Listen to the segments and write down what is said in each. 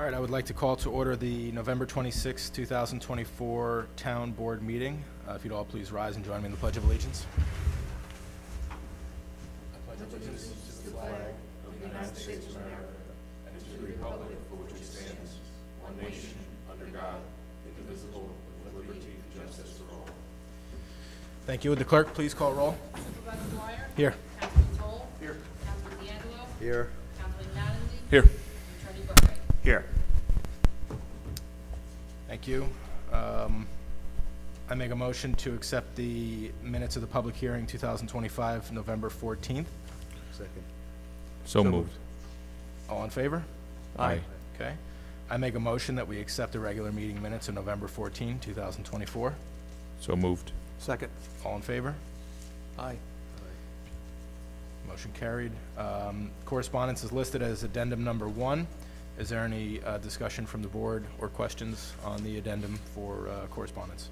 All right, I would like to call to order the November 26, 2024 Town Board meeting. If you'd all please rise and join me in the Pledge of Allegiance. I pledge allegiance to the flag of the United States of America and to the republic for which it stands, one nation, under God, indivisible, with liberty and justice for all. Thank you. Would the clerk please call roll? Supervisor Dwyer? Here. Councilman Toll? Here. Councilman D'Angelo? Here. Councilman Mattingly? Here. Attorney Burke? Here. Thank you. I make a motion to accept the minutes of the public hearing 2025, November 14th. Second. So moved. All in favor? Aye. Okay. I make a motion that we accept the regular meeting minutes of November 14, 2024. So moved. Second. All in favor? Aye. Motion carried. Correspondence is listed as addendum number 1. Is there any discussion from the board or questions on the addendum for correspondence?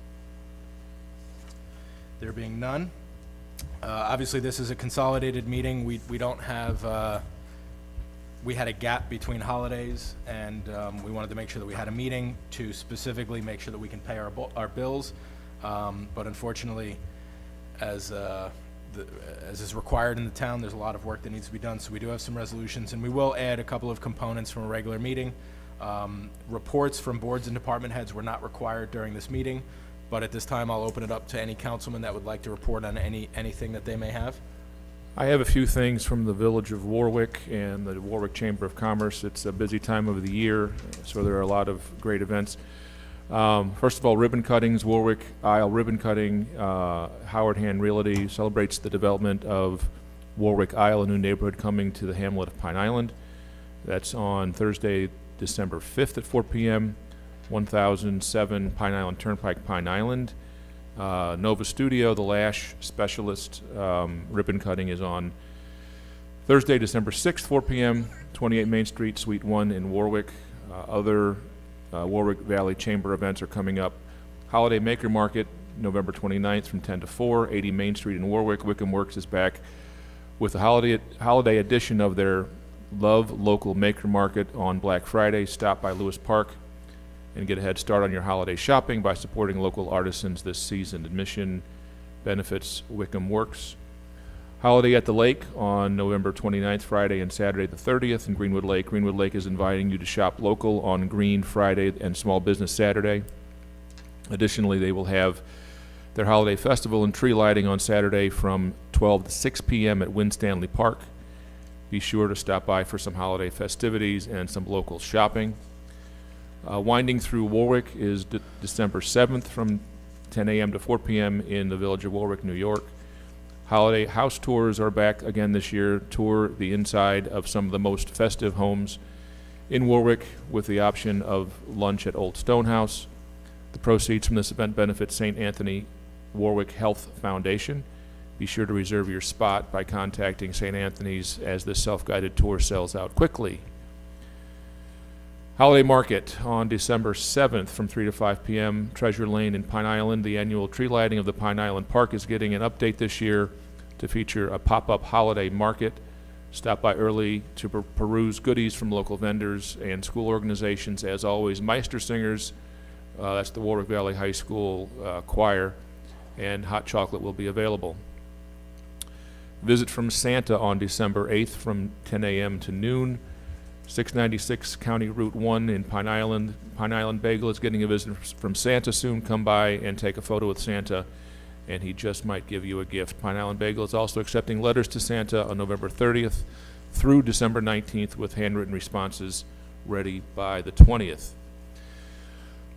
There being none. Obviously, this is a consolidated meeting. We don't have, we had a gap between holidays, and we wanted to make sure that we had a meeting to specifically make sure that we can pay our bills. But unfortunately, as is required in the town, there's a lot of work that needs to be done, so we do have some resolutions, and we will add a couple of components from a regular meeting. Reports from boards and department heads were not required during this meeting, but at this time I'll open it up to any councilman that would like to report on anything that they may have. I have a few things from the Village of Warwick and the Warwick Chamber of Commerce. It's a busy time of the year, so there are a lot of great events. First of all, ribbon cuttings. Warwick Isle Ribbon Cutting. Howard Hand Realty celebrates the development of Warwick Isle, a new neighborhood coming to the hamlet of Pine Island. That's on Thursday, December 5th at 4 p.m., 1007 Pine Island Turnpike, Pine Island. Nova Studio, the lash specialist, ribbon cutting is on Thursday, December 6th, 4 p.m., 28 Main Street, Suite 1 in Warwick. Other Warwick Valley Chamber events are coming up. Holiday Maker Market, November 29th from 10 to 4, 80 Main Street in Warwick. Wickham Works is back with the holiday edition of their Love Local Maker Market on Black Friday. Stop by Lewis Park and get a head start on your holiday shopping by supporting local artisans this season. Admission benefits Wickham Works. Holiday at the Lake on November 29th, Friday and Saturday the 30th in Greenwood Lake. Greenwood Lake is inviting you to shop local on Green Friday and Small Business Saturday. Additionally, they will have their holiday festival and tree lighting on Saturday from 12 to 6 p.m. at Winstanley Park. Be sure to stop by for some holiday festivities and some local shopping. Winding through Warwick is December 7th from 10 a.m. to 4 p.m. in the Village of Warwick, New York. Holiday house tours are back again this year. Tour the inside of some of the most festive homes in Warwick with the option of lunch at Old Stone House. The proceeds from this event benefit St. Anthony Warwick Health Foundation. Be sure to reserve your spot by contacting St. Anthony's as this self-guided tour sells out quickly. Holiday Market on December 7th from 3 to 5 p.m. Treasure Lane in Pine Island. The annual tree lighting of the Pine Island Park is getting an update this year to feature a pop-up holiday market. Stop by early to peruse goodies from local vendors and school organizations. As always, Meister Singers, that's the Warwick Valley High School choir, and hot chocolate will be available. Visit from Santa on December 8th from 10 a.m. to noon. 696 County Route 1 in Pine Island. Pine Island Bagel is getting a visit from Santa soon. Come by and take a photo with Santa, and he just might give you a gift. Pine Island Bagel is also accepting letters to Santa on November 30th through December 19th with handwritten responses ready by the 20th.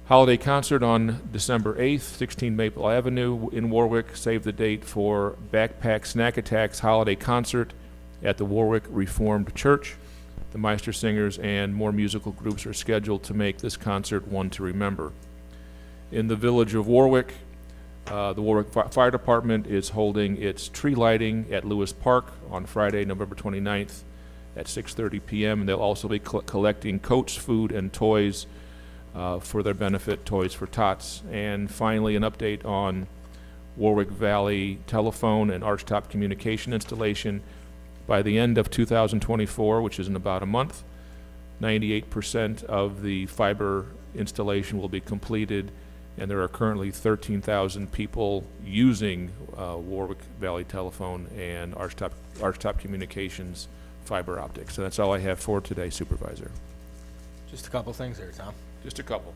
Holiday concert on December 8th, 16 Maple Avenue in Warwick. Save the date for Backpack Snack Attacks Holiday Concert at the Warwick Reformed Church. The Meister Singers and more musical groups are scheduled to make this concert one to remember. In the Village of Warwick, the Warwick Fire Department is holding its tree lighting at Lewis Park on Friday, November 29th at 6:30 p.m. And they'll also be collecting coats, food, and toys for their benefit, Toys for Tots. And finally, an update on Warwick Valley telephone and archtop communication installation. By the end of 2024, which is in about a month, 98% of the fiber installation will be completed, and there are currently 13,000 people using Warwick Valley Telephone and Archtop Communications fiber optics. So that's all I have for today, Supervisor. Just a couple things there, Tom. Just a couple.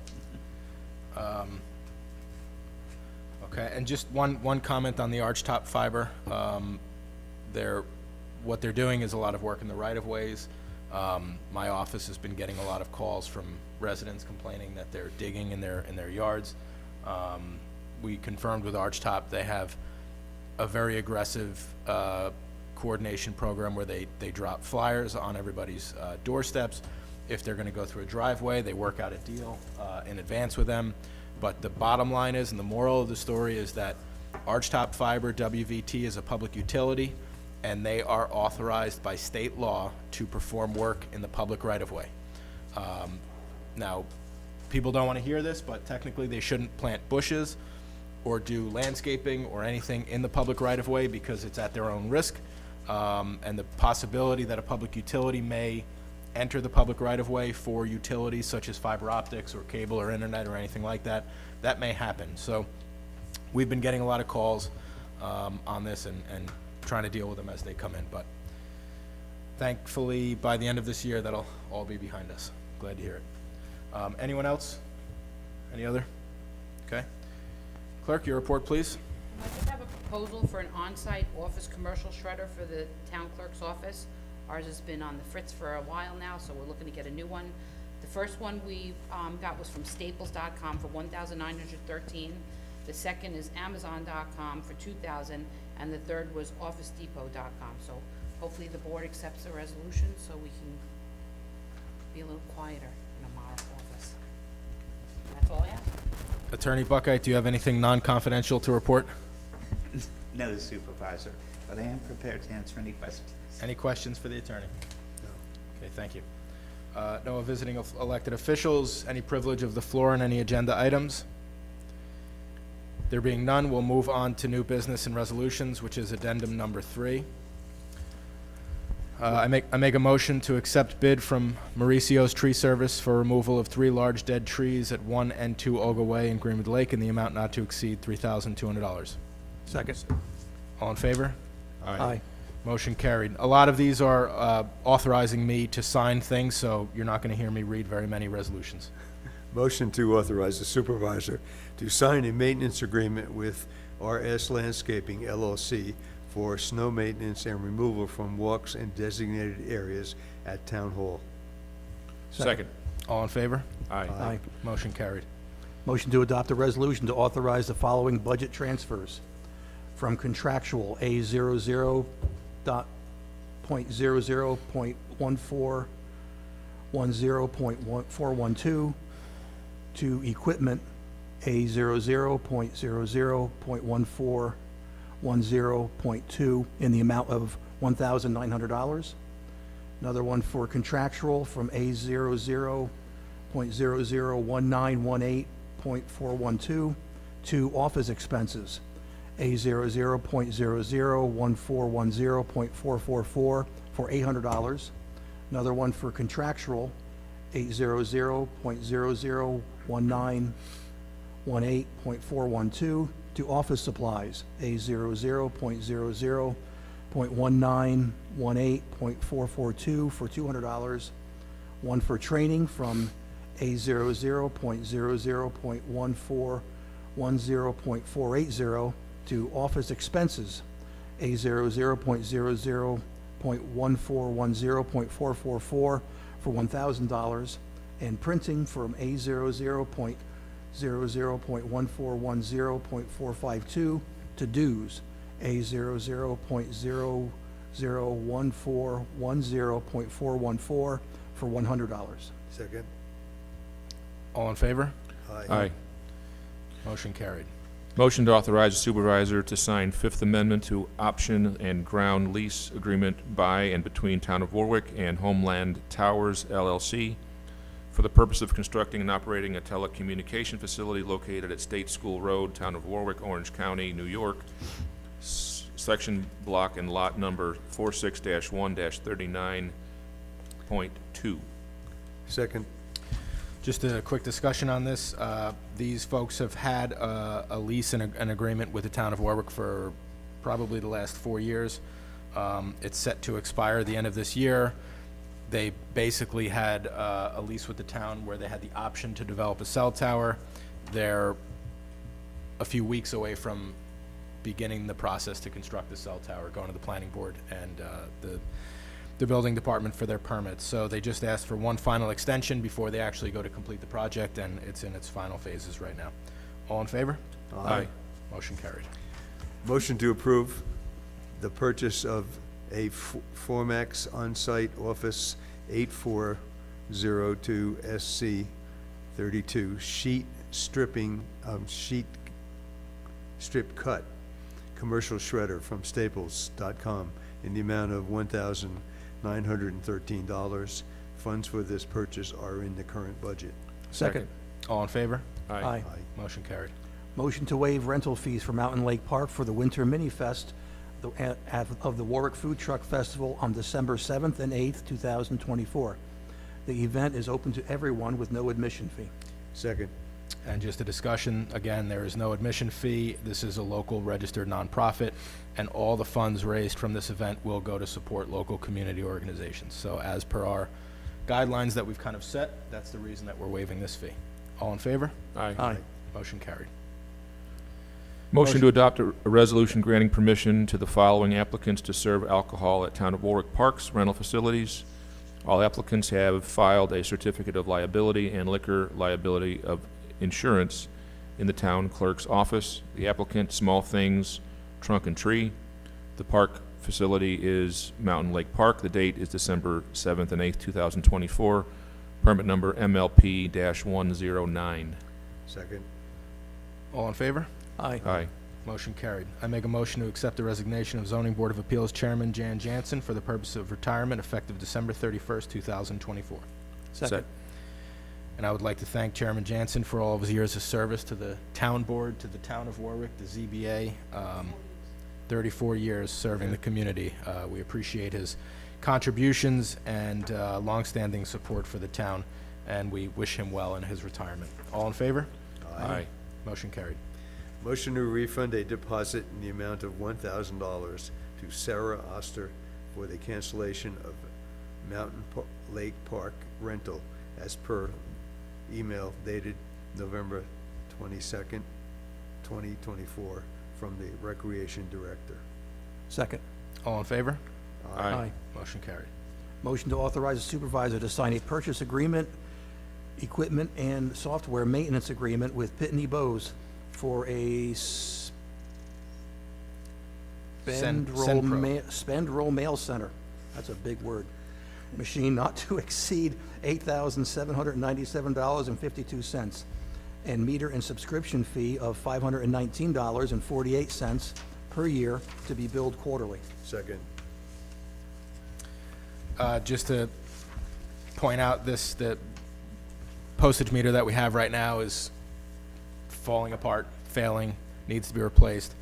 Okay, and just one comment on the Archtop fiber. What they're doing is a lot of work in the right-of-ways. My office has been getting a lot of calls from residents complaining that they're digging in their yards. We confirmed with Archtop they have a very aggressive coordination program where they drop flyers on everybody's doorsteps. If they're going to go through a driveway, they work out a deal in advance with them. But the bottom line is, and the moral of the story is that Archtop Fiber WVT is a public utility, and they are authorized by state law to perform work in the public right-of-way. Now, people don't want to hear this, but technically they shouldn't plant bushes or do landscaping or anything in the public right-of-way because it's at their own risk. And the possibility that a public utility may enter the public right-of-way for utilities such as fiber optics or cable or internet or anything like that, that may happen. So we've been getting a lot of calls on this and trying to deal with them as they come in. But thankfully, by the end of this year, that'll all be behind us. Glad to hear it. Anyone else? Any other? Okay. Clerk, your report, please. I just have a proposal for an on-site office commercial shredder for the town clerk's office. Ours has been on the fritz for a while now, so we're looking to get a new one. The first one we got was from Staples.com for $1,913. The second is Amazon.com for $2,000, and the third was OfficeDepot.com. So hopefully the board accepts the resolution so we can be a little quieter in a modern office. That's all I have. Attorney Buckeye, do you have anything non-confidential to report? No, Supervisor, but I am prepared to answer any questions. Any questions for the attorney? No. Okay, thank you. No visiting of elected officials, any privilege of the floor on any agenda items? There being none, we'll move on to new business and resolutions, which is addendum number 3. I make a motion to accept bid from Mauricio's Tree Service for removal of 3 large dead trees at 1 and 2 Olga Way in Greenwood Lake in the amount not to exceed $3,200. Second. All in favor? Aye. Motion carried. A lot of these are authorizing me to sign things, so you're not going to hear me read very many resolutions. Motion to authorize the supervisor to sign a maintenance agreement with RS Landscaping LLC for snow maintenance and removal from walks and designated areas at Town Hall. Second. All in favor? Aye. Aye. Motion carried. Motion to adopt a resolution to authorize the following budget transfers from contractual A00.00.1410.412 to equipment A00.00.1410.2 in the amount of $1,900. Another one for contractual from A00.001918.412 to office expenses A00.001410.444 for $800. Another one for contractual A00.001918.412 to office supplies A00.00.1918.442 for $200. One for training from A00.00.1410.480 to office expenses A00.00.1410.444 for $1,000, and printing from A00.00.1410.452 to dues A00.001410.414 for $100. Second. All in favor? Aye. Motion carried. Motion to authorize the supervisor to sign Fifth Amendment to option and ground lease agreement by and between Town of Warwick and Homeland Towers LLC for the purpose of constructing and operating a telecommunication facility located at State School Road, Town of Warwick, Orange County, New York, section block and lot number 46-1-39.2. Second. Just a quick discussion on this. These folks have had a lease and an agreement with the town of Warwick for probably the last 4 years. It's set to expire the end of this year. They basically had a lease with the town where they had the option to develop a cell tower. They're a few weeks away from beginning the process to construct the cell tower, going to the planning board and the building department for their permits. So they just asked for one final extension before they actually go to complete the project, and it's in its final phases right now. All in favor? Aye. Motion carried. Motion to approve the purchase of a Formax on-site office 8402 SC 32 sheet stripping, sheet strip cut commercial shredder from Staples.com in the amount of $1,913. Funds for this purchase are in the current budget. Second. All in favor? Aye. Motion carried. Motion to waive rental fees for Mountain Lake Park for the Winter Mini Fest of the Warwick Food Truck Festival on December 7th and 8th, 2024. The event is open to everyone with no admission fee. Second. And just a discussion, again, there is no admission fee. This is a local registered nonprofit, and all the funds raised from this event will go to support local community organizations. So as per our guidelines that we've kind of set, that's the reason that we're waiving this fee. All in favor? Aye. Motion carried. Motion to adopt a resolution granting permission to the following applicants to serve alcohol at Town of Warwick Parks rental facilities. All applicants have filed a certificate of liability and liquor liability of insurance in the town clerk's office. The applicant, Small Things, Trunk and Tree. The park facility is Mountain Lake Park. The date is December 7th and 8th, 2024. Permit number MLP-109. Second. All in favor? Aye. Aye. Motion carried. I make a motion to accept the resignation of Zoning Board of Appeals Chairman Jan Jansen for the purpose of retirement effective December 31st, 2024. Second. And I would like to thank Chairman Jansen for all of his years of service to the town board, to the town of Warwick, the ZBA. 34 years serving the community. We appreciate his contributions and longstanding support for the town, and we wish him well in his retirement. All in favor? Aye. Motion carried. Motion to refund a deposit in the amount of $1,000 to Sarah Oster for the cancellation of Mountain Lake Park rental as per email dated November 22nd, 2024 from the Recreation Director. Second. All in favor? Aye. Motion carried. Motion to authorize the supervisor to sign a purchase agreement, equipment, and software maintenance agreement with Pitney Bowes for a spend roll mail center. That's a big word. Machine not to exceed $8,797.52, and meter and subscription fee of $519.48 per year to be billed quarterly. Second. Just to point out, the postage meter that we have right now is falling apart, failing, needs to be replaced.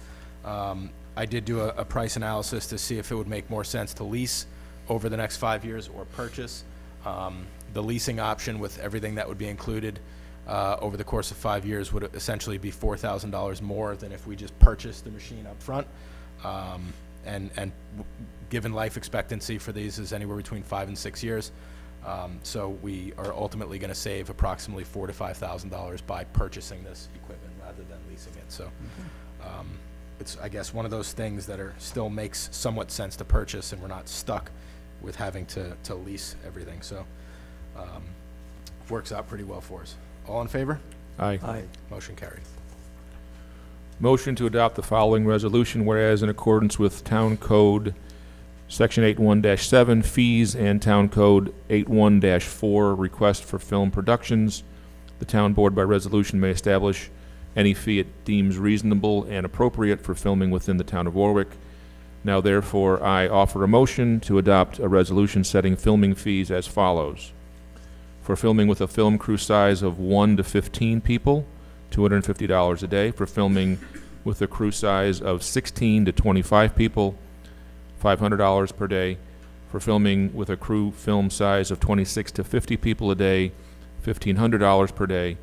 I did do a price analysis to see if it would make more sense to lease over the next 5 years or purchase. The leasing option with everything that would be included over the course of 5 years would essentially be $4,000 more than if we just purchased the machine up front. And given life expectancy for these is anywhere between 5 and 6 years. So we are ultimately going to save approximately $4,000 to $5,000 by purchasing this equipment rather than leasing it. So it's, I guess, one of those things that still makes somewhat sense to purchase, and we're not stuck with having to lease everything. So works out pretty well for us. All in favor? Aye. Aye. Motion carried. Motion to adopt the following resolution, whereas in accordance with Town Code Section 81-7, fees, and Town Code 81-4, request for film productions, the Town Board by resolution may establish any fee it deems reasonable and appropriate for filming within the Town of Warwick. Now therefore, I offer a motion to adopt a resolution setting filming fees as follows. For filming with a film crew size of 1 to 15 people, $250 a day. For filming with a crew size of 16 to 25 people, $500 per day. For filming with a crew film size of 26 to 50 people a day, $1,500 per day.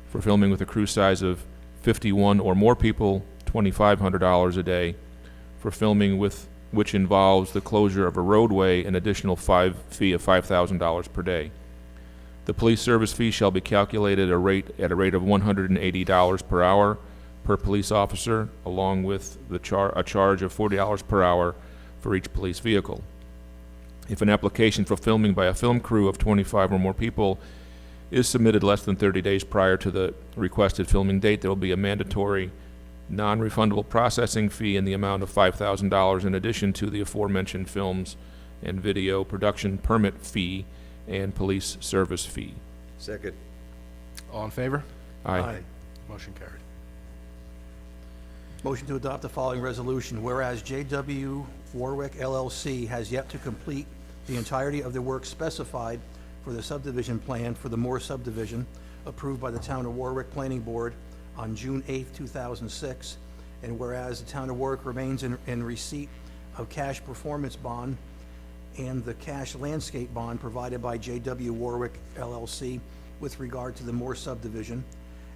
For filming with a crew size of 51 or more people, $2,500 a day. For filming which involves the closure of a roadway, an additional fee of $5,000 per day. The police service fee shall be calculated at a rate of $180 per hour per police officer, along with a charge of $40 per hour for each police vehicle. If an application for filming by a film crew of 25 or more people is submitted less than 30 days prior to the requested filming date, there will be a mandatory non-refundable processing fee in the amount of $5,000 in addition to the aforementioned films and video production permit fee and police service fee. Second. All in favor? Aye. Motion carried. Motion to adopt the following resolution. Whereas J.W. Warwick LLC has yet to complete the entirety of the work specified for the subdivision plan for the Moore subdivision approved by the Town of Warwick Planning Board on June 8, 2006, and whereas the Town of Warwick remains in receipt of cash performance bond and the cash landscape bond provided by J.W. Warwick LLC with regard to the Moore subdivision,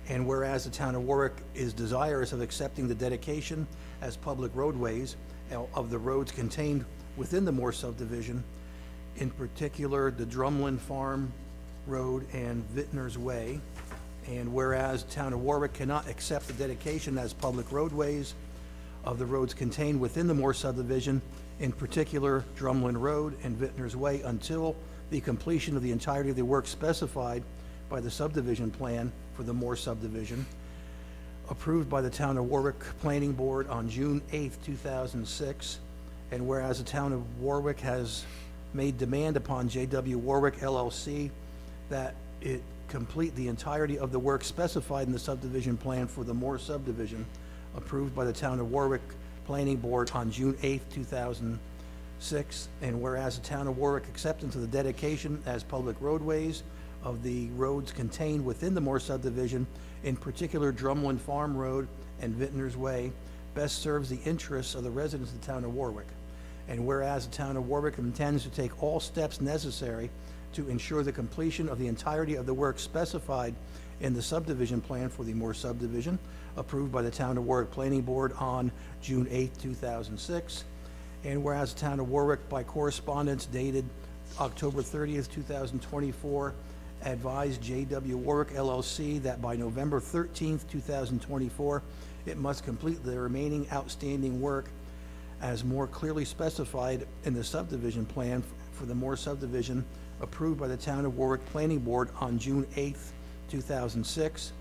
and whereas the Town of Warwick is desirous of accepting the dedication as public roadways of the roads contained within the Moore subdivision, in particular the Drumlin Farm Road and Vintners Way, and whereas Town of Warwick cannot accept the dedication as public roadways of the roads contained within the Moore subdivision, in particular Drumlin Road and Vintners Way, until the completion of the entirety of the work specified by the subdivision plan for the Moore subdivision, approved by the Town of Warwick Planning Board on June 8, 2006, and whereas the Town of Warwick has made demand upon J.W. Warwick LLC that it complete the entirety of the work specified in the subdivision plan for the Moore subdivision, approved by the Town of Warwick Planning Board on June 8, 2006, and whereas the Town of Warwick acceptance of the dedication as public roadways of the roads contained within the Moore subdivision, in particular Drumlin Farm Road and Vintners Way, best serves the interests of the residents of the Town of Warwick. And whereas the Town of Warwick intends to take all steps necessary to ensure the completion of the entirety of the work specified in the subdivision plan for the Moore subdivision, approved by the Town of Warwick Planning Board on June 8, 2006. And whereas the Town of Warwick, by correspondence dated October 30th, 2024, advised J.W. Warwick LLC that by November 13th, 2024, it must complete the remaining outstanding work as more clearly specified in the subdivision plan for the Moore subdivision, approved by the Town of Warwick Planning Board on June 8th, 2006,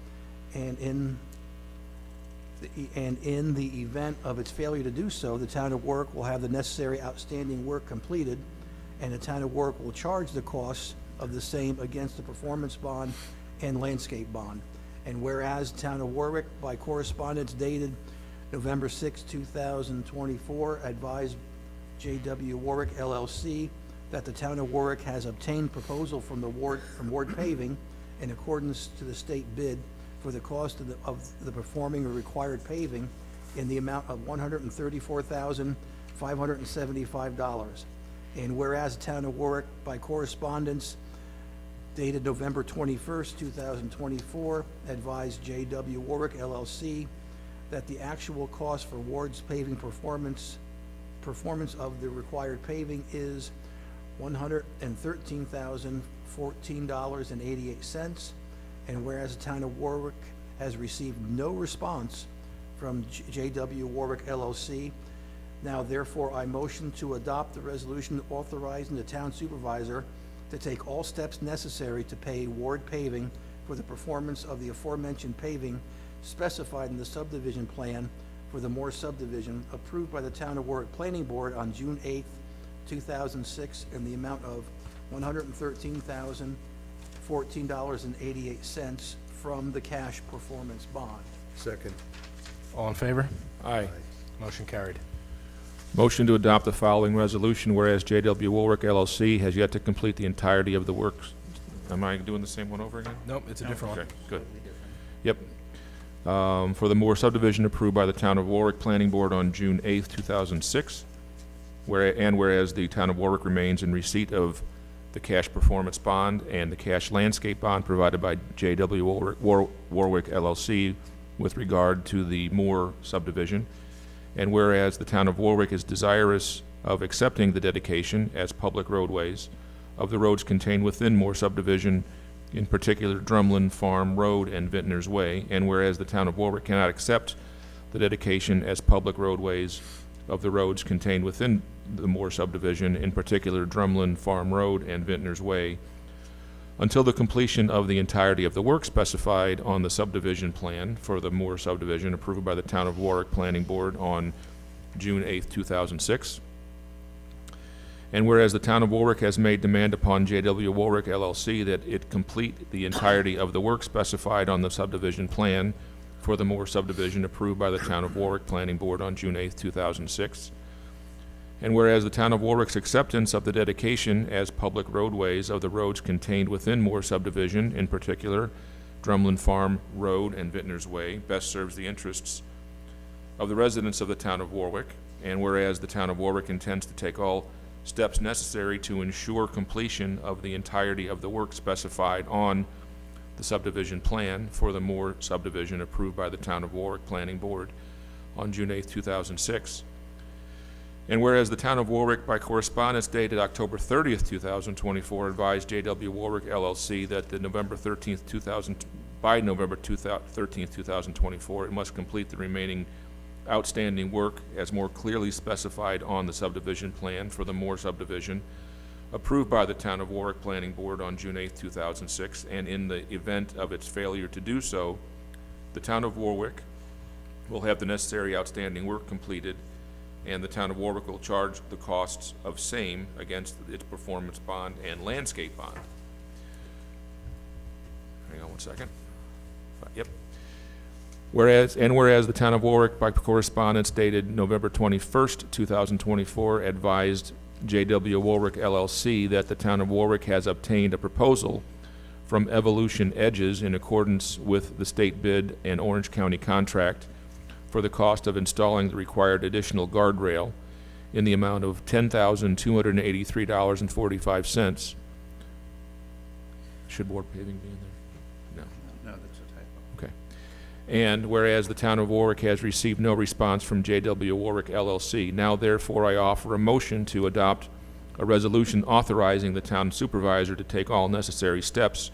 and in the event of its failure to do so, the Town of Warwick will have the necessary outstanding work completed, and the Town of Warwick will charge the costs of the same against the performance bond and landscape bond. And whereas the Town of Warwick, by correspondence dated November 6, 2024, advised J.W. Warwick LLC that the Town of Warwick has obtained proposal from Ward Paving in accordance to the state bid for the cost of the performing or required paving in the amount of $134,575. And whereas the Town of Warwick, by correspondence dated November 21st, 2024, advised J.W. Warwick LLC that the actual cost for Ward's paving performance of the required paving is $113,014.88, and whereas the Town of Warwick has received no response from J.W. Warwick LLC, now therefore I motion to adopt the resolution authorizing the town supervisor to take all steps necessary to pay Ward Paving for the performance of the aforementioned paving specified in the subdivision plan for the Moore subdivision, approved by the Town of Warwick Planning Board on June 8th, 2006, in the amount of $113,014.88 from the cash performance bond. Second. All in favor? Aye. Motion carried. Motion to adopt the following resolution, whereas J.W. Warwick LLC has yet to complete the entirety of the works. Am I doing the same one over again? Nope, it's a different one. Okay, good. Yep. For the Moore subdivision approved by the Town of Warwick Planning Board on June 8th, 2006. whereas the town of Warwick remains in receipt of the cash performance bond and the cash landscape bond provided by J.W. Warwick LLC with regard to the Moore subdivision, and whereas the town of Warwick is desirous of accepting the dedication as public roadways of the roads contained within Moore subdivision, in particular Drumlin Farm Road and Vintners Way, and whereas the town of Warwick cannot accept the dedication as public roadways of the roads contained within the Moore subdivision, in particular Drumlin Farm Road and Vintners Way, until the completion of the entirety of the work specified on the subdivision plan for the Moore subdivision approved by the Town of Warwick Planning Board on June 8th, 2006. And whereas the Town of Warwick has made demand upon J.W. Warwick LLC that it complete the entirety of the work specified on the subdivision plan for the Moore subdivision approved by the Town of Warwick Planning Board on June 8th, 2006. And whereas the Town of Warwick's acceptance of the dedication as public roadways of the roads contained within Moore subdivision, in particular Drumlin Farm Road and Vintners Way, best serves the interests of the residents of the Town of Warwick, and whereas the Town of Warwick intends to take all steps necessary to ensure completion of the entirety of the work specified on the subdivision plan for the Moore subdivision approved by the Town of Warwick Planning Board on June 8th, 2006. And whereas the Town of Warwick, by correspondence dated October 30th, 2024, advised J.W. Warwick LLC that the November 13th, 2024, it must complete the remaining outstanding work as more clearly specified on the subdivision plan for the Moore subdivision, approved by the Town of Warwick Planning Board on June 8th, 2006, and in the event of its failure to do so, the Town of Warwick will have the necessary outstanding work completed, and the Town of Warwick will charge the costs of same against its performance bond and landscape bond. Hang on one second. Yep. Whereas the Town of Warwick, by correspondence dated November 21st, 2024, advised J.W. Warwick LLC that the Town of Warwick has obtained a proposal from Evolution Edges in accordance with the state bid and Orange County contract for the cost of installing the required additional guardrail in the amount of $10,283.45. Should Ward Paving be in there? No. No, that's a typo. Okay. And whereas the Town of Warwick has received no response from J.W. Warwick LLC, now therefore I offer a motion to adopt a resolution authorizing the town supervisor to take all necessary steps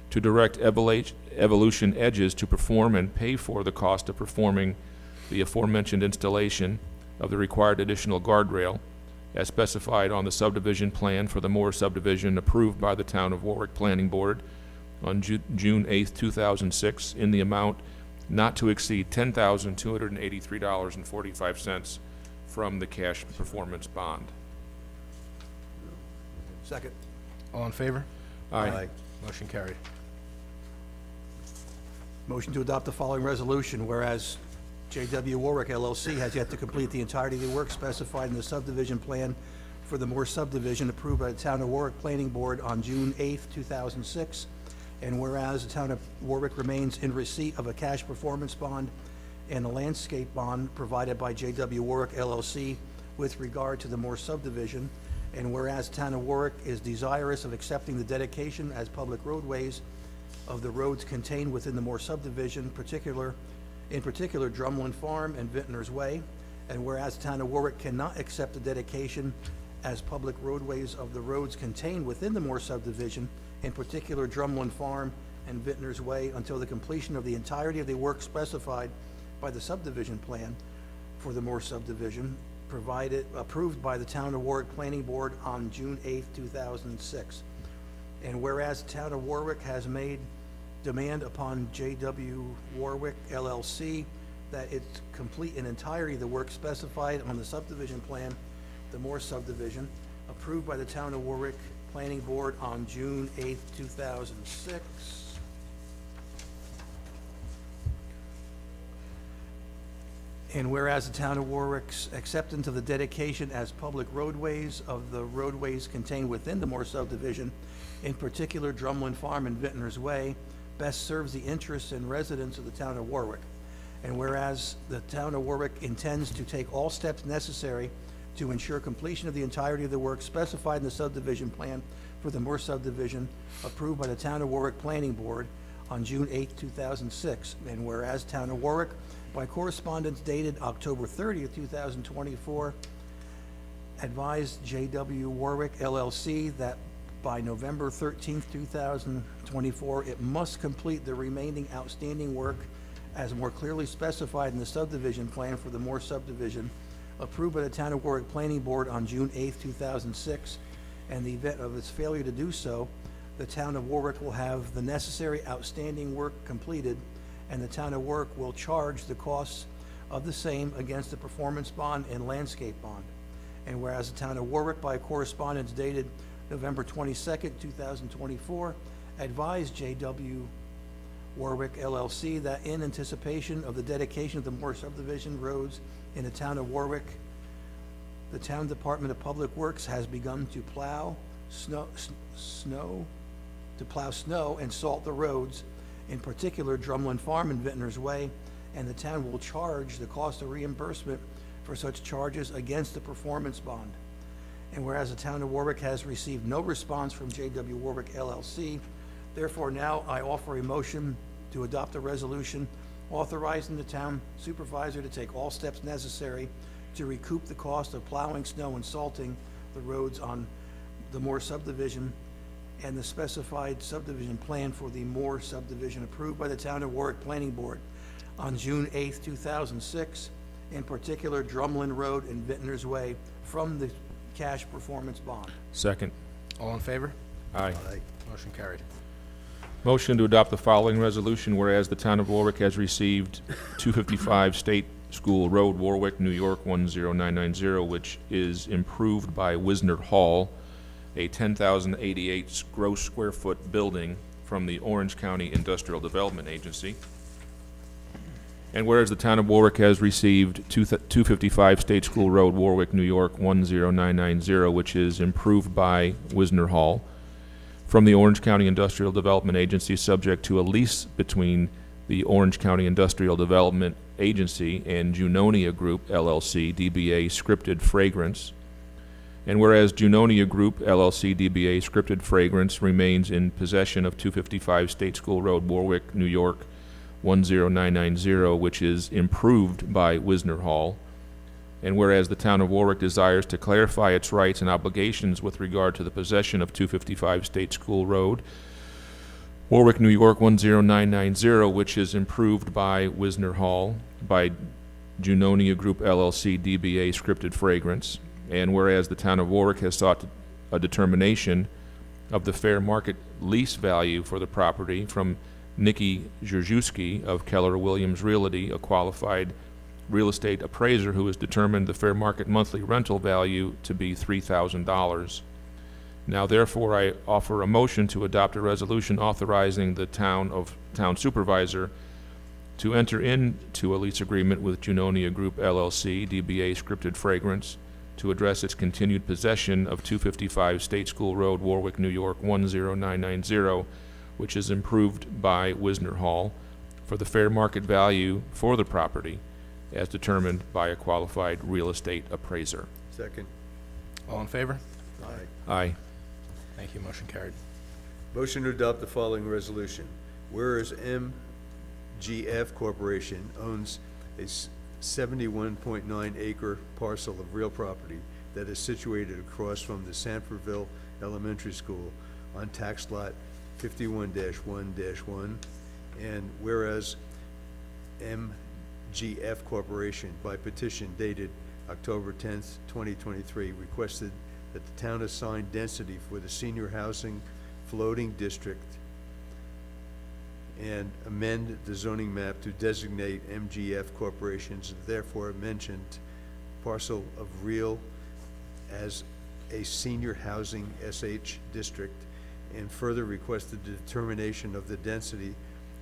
to direct Evolution Edges to perform and pay for the cost of performing the aforementioned installation of the required additional guardrail as specified on the subdivision plan for the Moore subdivision approved by the Town of Warwick Planning Board on June 8th, 2006, in the amount not to exceed $10,283.45 from the cash performance bond. Second. All in favor? Aye. Motion carried. Motion to adopt the following resolution, whereas J.W. Warwick LLC has yet to complete the entirety of the work specified in the subdivision plan for the Moore subdivision approved by the Town of Warwick Planning Board on June 8th, 2006, and whereas the Town of Warwick remains in receipt of a cash performance bond and a landscape bond provided by J.W. Warwick LLC with regard to the Moore subdivision, and whereas the Town of Warwick is desirous of accepting the dedication as public roadways of the roads contained within the Moore subdivision, in particular Drumlin Farm and Vintners Way, and whereas the Town of Warwick cannot accept the dedication as public roadways of the roads contained within the Moore subdivision, in particular Drumlin Farm and Vintners Way, until the completion of the entirety of the work specified by the subdivision plan for the Moore subdivision, approved by the Town of Warwick Planning Board on June 8th, 2006. And whereas the Town of Warwick has made demand upon J.W. Warwick LLC that it complete in entirety the work specified on the subdivision plan, the Moore subdivision, approved by the Town of Warwick Planning Board on June 8th, 2006. And whereas the Town of Warwick's acceptance of the dedication as public roadways of the roadways contained within the Moore subdivision, in particular Drumlin Farm and Vintners Way, best serves the interests and residents of the Town of Warwick. And whereas the Town of Warwick intends to take all steps necessary to ensure completion of the entirety of the work specified in the subdivision plan for the Moore subdivision approved by the Town of Warwick Planning Board on June 8, 2006. And whereas Town of Warwick, by correspondence dated October 30th, 2024, advised J.W. Warwick LLC that by November 13th, 2024, it must complete the remaining outstanding work as more clearly specified in the subdivision plan for the Moore subdivision approved by the Town of Warwick Planning Board on June 8th, 2006. And in the event of its failure to do so, the Town of Warwick will have the necessary outstanding work completed, and the Town of Warwick will charge the costs of the same against the performance bond and landscape bond. And whereas the Town of Warwick, by correspondence dated November 22nd, 2024, advised J.W. Warwick LLC that in anticipation of the dedication of the Moore subdivision roads in the Town of Warwick, the Town Department of Public Works has begun to plow snow and salt the roads, in particular Drumlin Farm and Vintners Way, and the town will charge the cost of reimbursement for such charges against the performance bond. And whereas the Town of Warwick has received no response from J.W. Warwick LLC, therefore now I offer a motion to adopt a resolution authorizing the town supervisor to take all steps necessary to recoup the cost of plowing snow and salting the roads on the Moore subdivision and the specified subdivision plan for the Moore subdivision approved by the Town of Warwick Planning Board on June 8th, 2006, in particular Drumlin Road and Vintners Way, from the cash performance bond. Second. All in favor? Aye. Motion carried. Motion to adopt the following resolution, whereas the Town of Warwick has received 255 State School Road, Warwick, New York, 10990, which is improved by Wisner Hall, a 10,088 gross square foot building from the Orange County Industrial Development Agency. And whereas the Town of Warwick has received 255 State School Road, Warwick, New York, 10990, which is improved by Wisner Hall, from the Orange County Industrial Development Agency, subject to a lease between the Orange County Industrial Development Agency and Junonia Group, LLC, DBA Scripted Fragrance. And whereas Junonia Group, LLC, DBA Scripted Fragrance remains in possession of 255 State School Road, Warwick, New York, 10990, which is improved by Wisner Hall. And whereas the Town of Warwick desires to clarify its rights and obligations with regard to the possession of 255 State School Road, Warwick, New York, 10990, which is improved by Wisner Hall, by Junonia Group, LLC, DBA Scripted Fragrance. And whereas the Town of Warwick has sought a determination of the fair market lease value for the property from Nikki Jurjuski of Keller Williams Realty, a qualified real estate appraiser who has determined the fair market monthly rental value to be $3,000. Now therefore I offer a motion to adopt a resolution authorizing the town supervisor to enter into a lease agreement with Junonia Group LLC, DBA Scripted Fragrance, to address its continued possession of 255 State School Road, Warwick, New York, 10990, which is improved by Wisner Hall, for the fair market value for the property as determined by a qualified real estate appraiser. Second. All in favor? Aye. Aye. Thank you. Motion carried. Motion to adopt the following resolution. Whereas MGF Corporation owns a 71.9 acre parcel of real property that is situated across from the Sanfordville Elementary School on tax lot 51-1-1, and whereas MGF Corporation, by petition dated October 10th, 2023, requested that the town assign density for the senior housing floating district and amend the zoning map to designate MGF Corporation's therefore mentioned parcel of real as a senior housing SH district, and further requested the determination of the density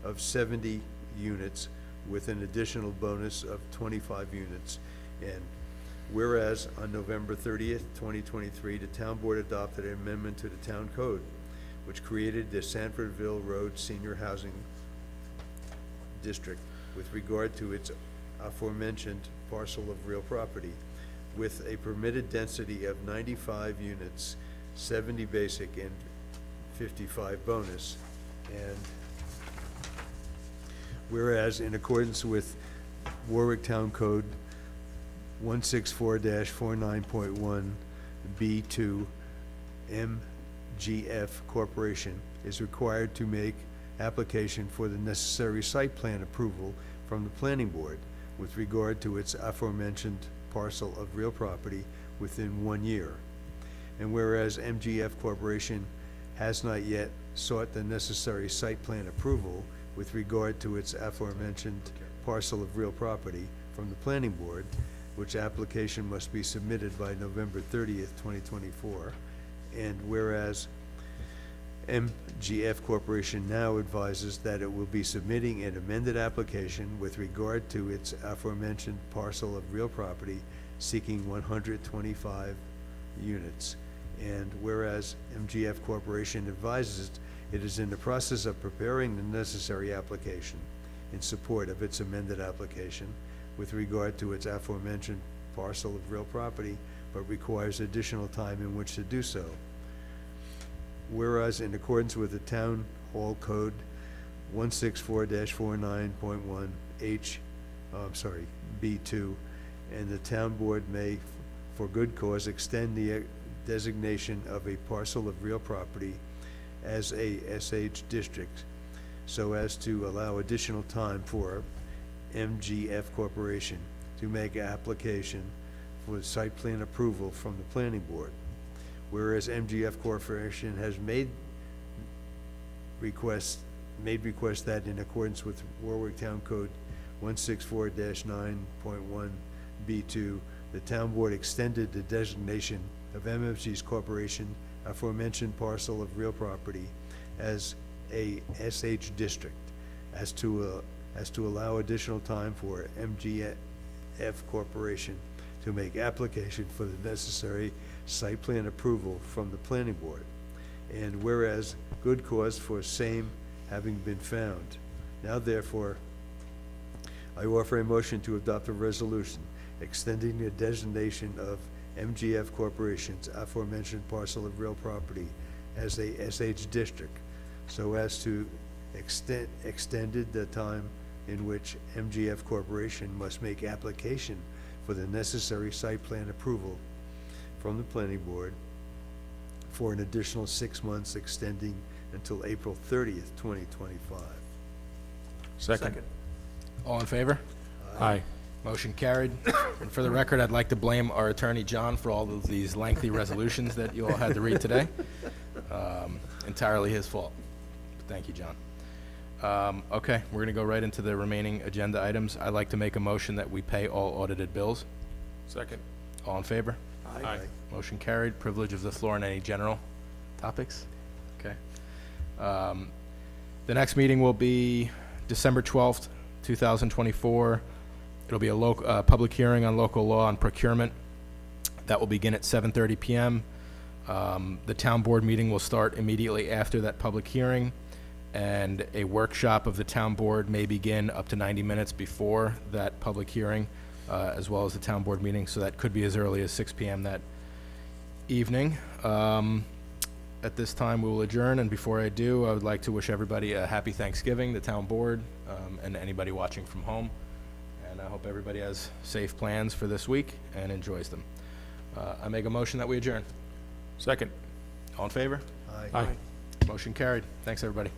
of 70 units with an additional bonus of 25 units. And whereas on November 30th, 2023, the town board adopted an amendment to the town code, which created the Sanfordville Road Senior Housing District with regard to its aforementioned parcel of real property. with a permitted density of 95 units, 70 basic and 55 bonus. And whereas in accordance with Warwick Town Code 164-49.1 B2, MGF Corporation is required to make application for the necessary site plan approval from the planning board with regard to its aforementioned parcel of real property within 1 year. And whereas MGF Corporation has not yet sought the necessary site plan approval with regard to its aforementioned parcel of real property from the planning board, which application must be submitted by November 30th, 2024. And whereas MGF Corporation now advises that it will be submitting an amended application with regard to its aforementioned parcel of real property seeking 125 units. And whereas MGF Corporation advises it is in the process of preparing the necessary application in support of its amended application with regard to its aforementioned parcel of real property, but requires additional time in which to do so. Whereas in accordance with the Town Hall Code 164-49.1 B2, and the town board may, for good cause, extend the designation of a parcel of real property as a SH district, so as to allow additional time for MGF Corporation to make application for site plan approval from the planning board. Whereas MGF Corporation has made request that in accordance with Warwick Town Code 164-9.1 B2, the town board extended the designation of MFG's corporation aforementioned parcel of real property as a SH district, as to allow additional time for MGF Corporation to make application for the necessary site plan approval from the planning board. And whereas good cause for same having been found, now therefore I offer a motion to adopt a resolution extending the designation of MGF Corporation's aforementioned parcel of real property as a SH district, so as to extended the time in which MGF Corporation must make application for the necessary site plan approval from the planning board for an additional 6 months, extending until April 30th, 2025. Second. All in favor? Aye. Motion carried. And for the record, I'd like to blame our attorney, John, for all of these lengthy resolutions that you all had to read today. Entirely his fault. Thank you, John. Okay, we're going to go right into the remaining agenda items. I'd like to make a motion that we pay all audited bills. Second. All in favor? Aye. Motion carried. Privilege of the floor on any general topics? Okay. The next meeting will be December 12th, 2024. It'll be a public hearing on local law and procurement. That will begin at 7:30 p.m. The town board meeting will start immediately after that public hearing, and a workshop of the town board may begin up to 90 minutes before that public hearing, as well as the town board meeting, so that could be as early as 6 p.m. that evening. At this time, we will adjourn, and before I do, I would like to wish everybody a happy Thanksgiving, the town board, and anybody watching from home. And I hope everybody has safe plans for this week and enjoys them. I make a motion that we adjourn. Second. All in favor? Aye. Motion carried. Thanks, everybody.